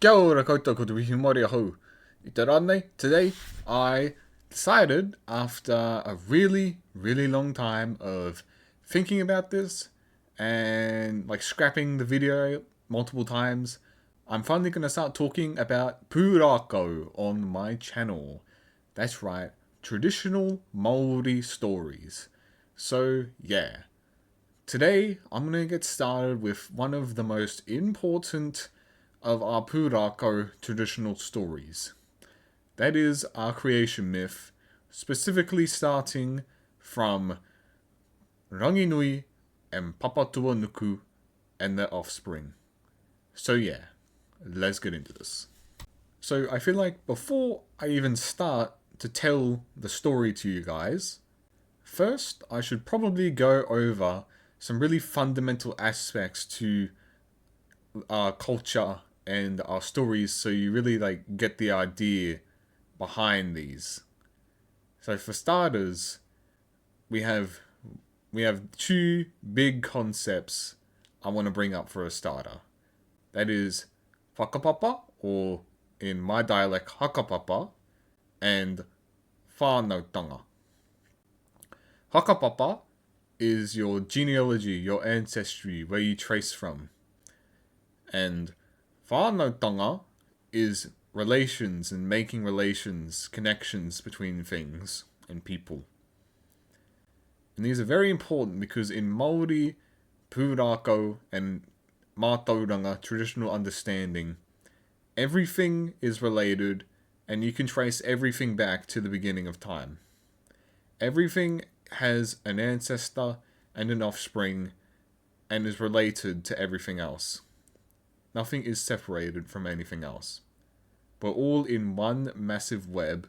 Kia ora koutou ko te wihi mori ahau. I te ranei, today I decided after a really, really long time of thinking about this and like scrapping the video multiple times, I'm finally going to start talking about pūrākau on my channel. That's right, traditional Māori stories. So yeah, today I'm going to get started with one of the most important of our pūrākau traditional stories. That is our creation myth, specifically starting from Rangi and Papatūānuku and their offspring. So yeah, let's get into this. So I feel like before I even start to tell the story to you guys, first I should probably go over some really fundamental aspects to our culture and our stories, so you really like get the idea behind these. So for starters, we have two big concepts I want to bring up for a starter. That is whakapapa, or in my dialect hakapapa, and whānautanga. Hakapapa is your genealogy, your ancestry, where you trace from. And whānautanga is relations and making relations, connections between things and people. And these are very important because in Māori, pūrākau, and mātauranga traditional understanding, everything is related and you can trace everything back to the beginning of time. Everything has an ancestor and an offspring and is related to everything else. Nothing is separated from anything else. We're all in one massive web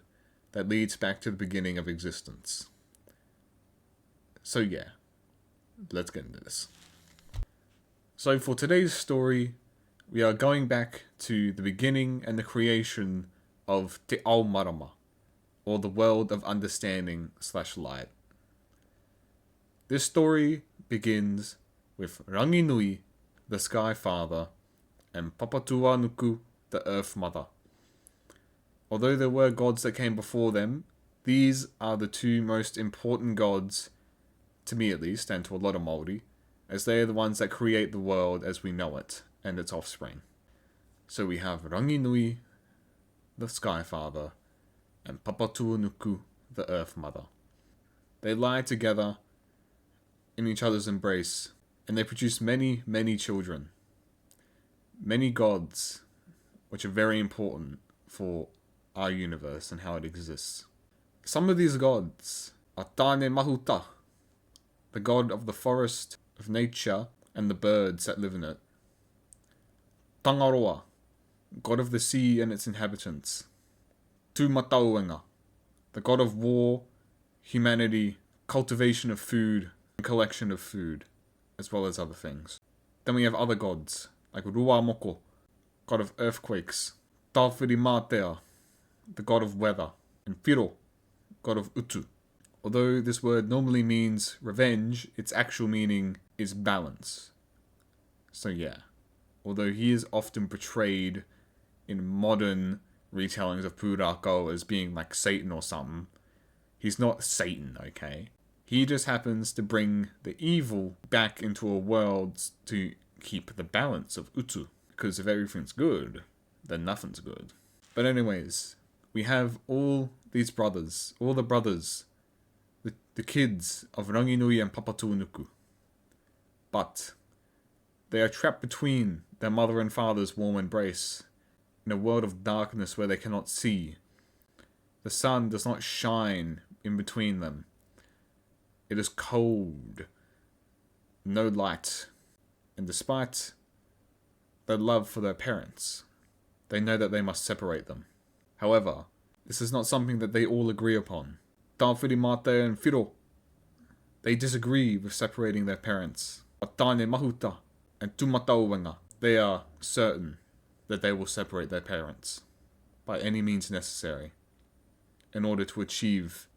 that leads back to the beginning of existence. So yeah, let's get into this. So for today's story, we are going back to the beginning and the creation of Te Ao, or the world of understanding / light. This story begins with Rangi, the Sky Father, and Papatūānuku, the Earth Mother. Although there were gods that came before them, these are the two most important gods, to me at least, and to a lot of Māori, as they are the ones that create the world as we know it, and its offspring. So we have Rangi, the Sky Father, and Papatūānuku, the Earth Mother. They lie together in each other's embrace, and they produce many, many children. Many gods, which are very important for our universe and how it exists. Some of these gods are Tāne Mahuta, the god of the forest, of nature, and the birds that live in it. Tangaroa, god of the sea and its inhabitants. Tūmatauenga, the god of war, humanity, cultivation of food, and collection of food, as well as other things. Then we have other gods, like Ruamoko, god of earthquakes, Tāwhiri, the god of weather, and Whiro, god of utu. Although this word normally means revenge, its actual meaning is balance. So yeah, although he is often portrayed in modern retellings of pūrākau as being like Satan or something, he's not Satan, okay? He just happens to bring the evil back into a world to keep the balance of utu. Because if everything's good, then nothing's good. But anyways, we have all these brothers, all the brothers, the kids of Rangi and Papatūānuku. But they are trapped between their mother and father's warm embrace in a world of darkness where they cannot see. The sun does not shine in between them. It is cold, no light. And despite their love for their parents, they know that they must separate them. However, this is not something that they all agree upon. Tāwhiri and Whiro, they disagree with separating their parents. But Tāne Mahuta and Tūmatauenga, they are certain that they will separate their parents by any means necessary in order to achieve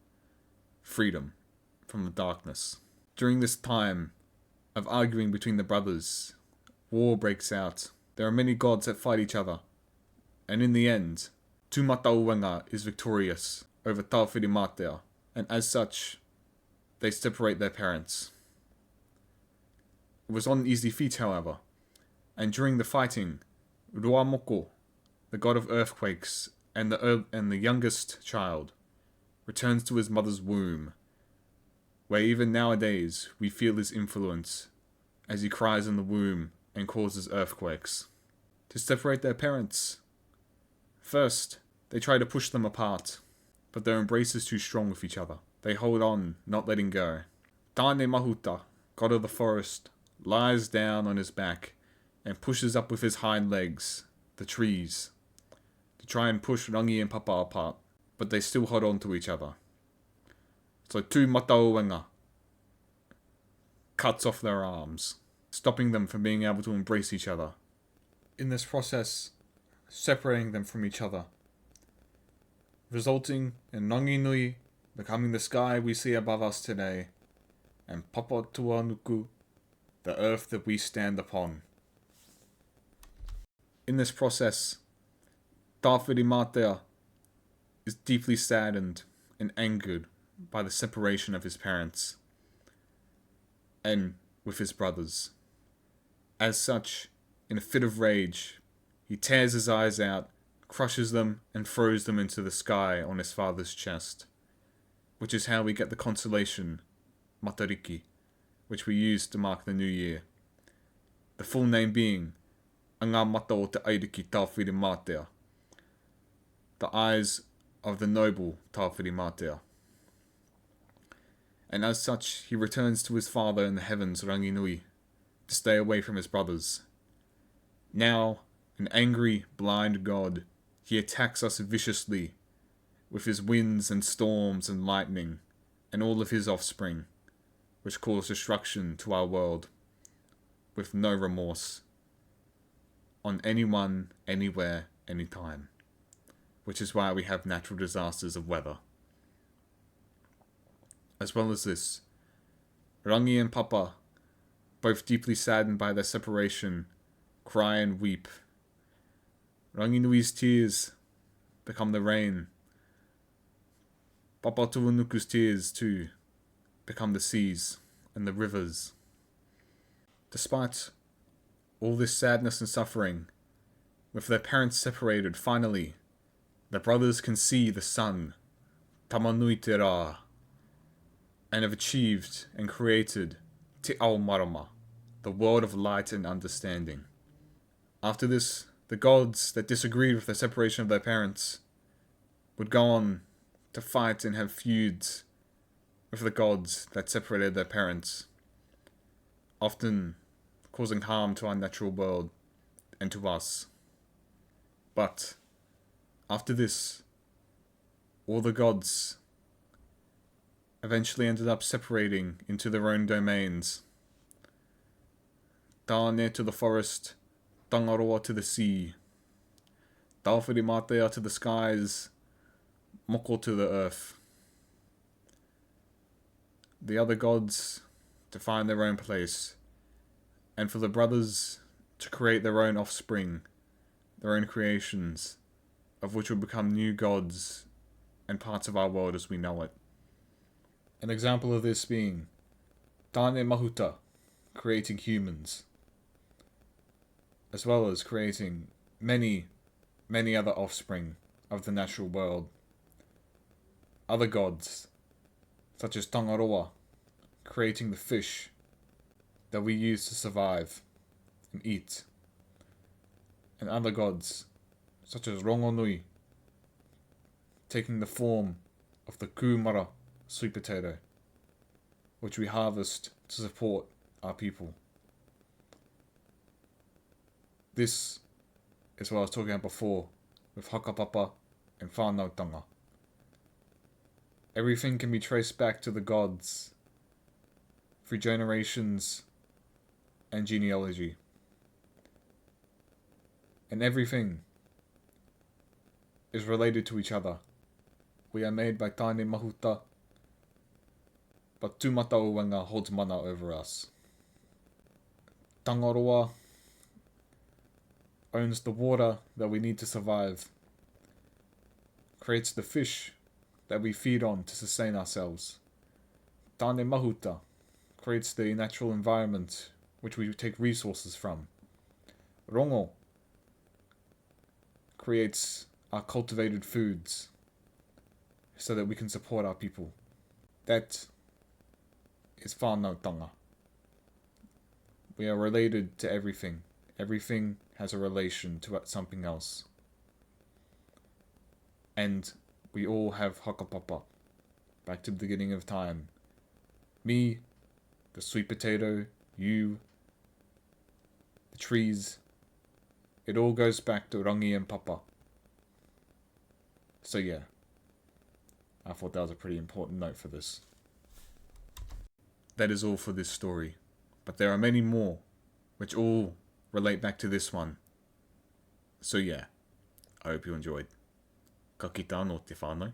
freedom from the darkness. During this time of arguing between the brothers, war breaks out. There are many gods that fight each other. And in the end, Tūmatauenga is victorious over Tawhiri, and as such, they separate their parents. It was not an easy feat, however, and during the fighting, Ruamoko, the god of earthquakes and the youngest child, returns to his mother's womb, where even nowadays we feel his influence as he cries in the womb and causes earthquakes. To separate their parents. First, they try to push them apart, but their embrace is too strong with each other. They hold on, not letting go. Tāne Mahuta, god of the forest, lies down on his back and pushes up with his hind legs, the trees, to try and push Rangi and Papa apart, but they still hold on to each other. So Tūmatauenga cuts off their arms, stopping them from being able to embrace each other. In this process, separating them from each other, resulting in Rangi Nui becoming the sky we see above us today, and Papatūānuku, the earth that we stand upon. In this process, Tawhiri is deeply saddened and angered by the separation of his parents and with his brothers. As such, in a fit of rage, he tears his eyes out, crushes them, and throws them into the sky on his father's chest, which is how we get the constellation Matariki, which we use to mark the new year. The full name being Anga Mata o Te Airiki Tawhiri, the eyes of the noble Tawhiri. And as such, he returns to his father in the heavens, Rangi Nui, to stay away from his brothers. Now, an angry, blind god, he attacks us viciously with his winds and storms and lightning and all of his offspring, which cause destruction to our world with no remorse on anyone, anywhere, anytime, which is why we have natural disasters of weather. As well as this, Rangi and Papa, both deeply saddened by their separation, cry and weep. Rangi Nui's tears become the rain. Papatūānuku's tears, too, become the seas and the rivers. Despite all this sadness and suffering, with their parents separated, finally, the brothers can see the sun, Tamanui te rā, and have achieved and created Te Ao Marama, the world of light and understanding. After this, the gods that disagreed with the separation of their parents would go on to fight and have feuds with the gods that separated their parents, often causing harm to our natural world and to us. But after this, all the gods eventually ended up separating into their own domains. Tāne to the forest, Tangaroa to the sea, Tawhiri to the skies, Moko to the earth. The other gods to find their own place, and for the brothers to create their own offspring, their own creations, of which will become new gods and parts of our world as we know it. An example of this being Tāne Mahuta, creating humans, as well as creating many, many other offspring of the natural world. Other gods, such as Tangaroa, creating the fish that we use to survive and eat. And other gods, such as Rongonui, taking the form of the kumara sweet potato, which we harvest to support our people. This is what I was talking about before with Hakapapa and Whānautanga. Everything can be traced back to the gods through generations and genealogy. And everything is related to each other. We are made by Tāne Mahuta, but Tūmatauenga holds mana over us. Tangaroa owns the water that we need to survive, creates the fish that we feed on to sustain ourselves. Tāne mahuta creates the natural environment which we take resources from. Rongo creates our cultivated foods so that we can support our people. That is whānautanga. We are related to everything. Everything has a relation to something else. And we all have hakapapa. Back to the beginning of time. Me, the sweet potato, you, the trees. It all goes back to Rangi and Papa. So yeah, I thought that was a pretty important note for this. That is all for this story, but there are many more, which all relate back to this one. So yeah, I hope you enjoyed. Ka kite anō te whānau.